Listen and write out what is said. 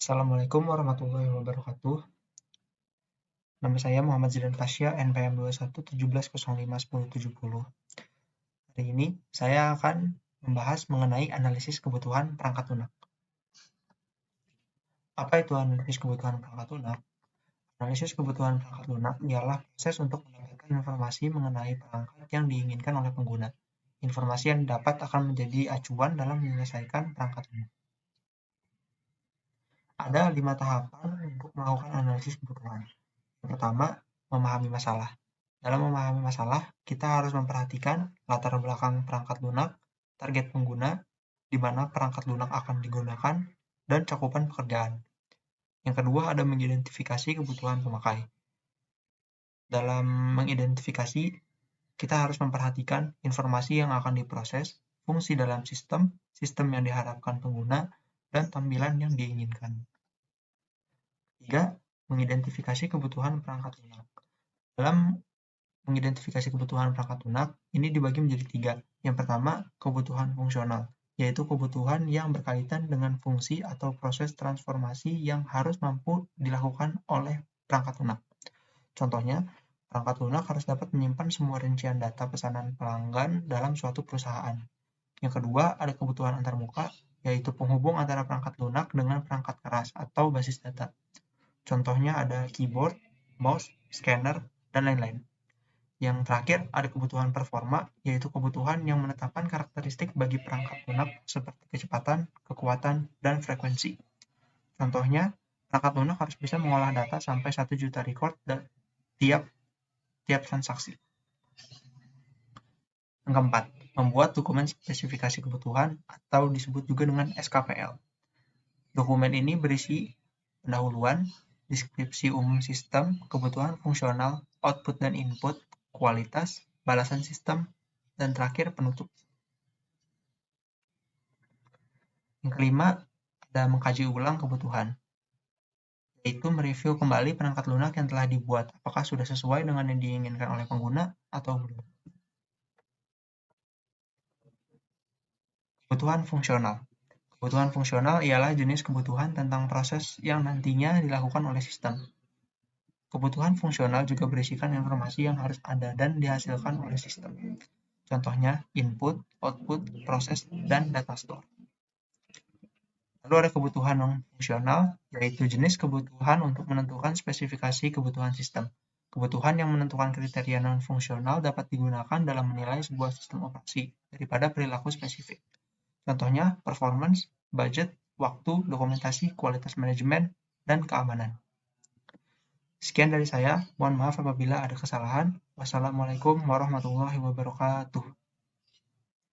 Assalamualaikum warahmatullahi wabarakatuh. Nama saya Muhammad Zidan Fasya, NPM 2117051070. Hari ini saya akan membahas mengenai analisis kebutuhan perangkat lunak. Apa itu analisis kebutuhan perangkat lunak? Analisis kebutuhan perangkat lunak ialah proses untuk mendapatkan informasi mengenai perangkat yang diinginkan oleh pengguna. Informasi yang didapat akan menjadi acuan dalam menyelesaikan perangkat lunak. Ada 5 tahapan untuk melakukan analisis kebutuhan. Yang pertama, memahami masalah. Dalam memahami masalah, kita harus memperhatikan latar belakang perangkat lunak, target pengguna, di mana perangkat lunak akan digunakan, dan cakupan pekerjaan. Yang kedua ada mengidentifikasi kebutuhan pemakai. Dalam mengidentifikasi, kita harus memperhatikan informasi yang akan diproses, fungsi dalam sistem yang diharapkan pengguna, dan tampilan yang diinginkan. Ketiga, mengidentifikasi kebutuhan perangkat lunak. Dalam mengidentifikasi kebutuhan perangkat lunak, ini dibagi menjadi 3. Yang pertama, kebutuhan fungsional, yaitu kebutuhan yang berkaitan dengan fungsi atau proses transformasi yang harus mampu dilakukan oleh perangkat lunak. Contohnya, perangkat lunak harus dapat menyimpan semua rincian data pesanan pelanggan dalam suatu perusahaan. Yang kedua, ada kebutuhan antarmuka, yaitu penghubung antara perangkat lunak dengan perangkat keras atau basis data. Contohnya ada keyboard, mouse, scanner, dan lain-lain. Yang terakhir, ada kebutuhan performa, yaitu kebutuhan yang menetapkan karakteristik bagi perangkat lunak seperti kecepatan, kekuatan, dan frekuensi. Contohnya, perangkat lunak harus bisa mengolah data sampai 1 juta record dan tiap transaksi. Yang keempat, membuat dokumen spesifikasi kebutuhan atau disebut juga dengan SKPL. Dokumen ini berisi pendahuluan, deskripsi umum sistem, kebutuhan fungsional, output dan input, kualitas, balasan sistem, dan terakhir penutup. Yang kelima, ada mengkaji ulang kebutuhan, yaitu mereview kembali perangkat lunak yang telah dibuat, apakah sudah sesuai dengan yang diinginkan oleh pengguna atau belum. Kebutuhan fungsional. Kebutuhan fungsional ialah jenis kebutuhan tentang proses yang nantinya dilakukan oleh sistem. Kebutuhan fungsional juga berisikan informasi yang harus ada dan dihasilkan oleh sistem. Contohnya, input, output, proses, dan data store. Lalu ada kebutuhan non-fungsional, yaitu jenis kebutuhan untuk menentukan spesifikasi kebutuhan sistem. Kebutuhan yang menentukan kriteria non-fungsional dapat digunakan dalam menilai sebuah sistem operasi daripada perilaku spesifik. Contohnya, performance, budget, waktu, dokumentasi, kualitas manajemen, dan keamanan. Sekian dari saya, mohon maaf apabila ada kesalahan. Wassalamualaikum warahmatullahi wabarakatuh.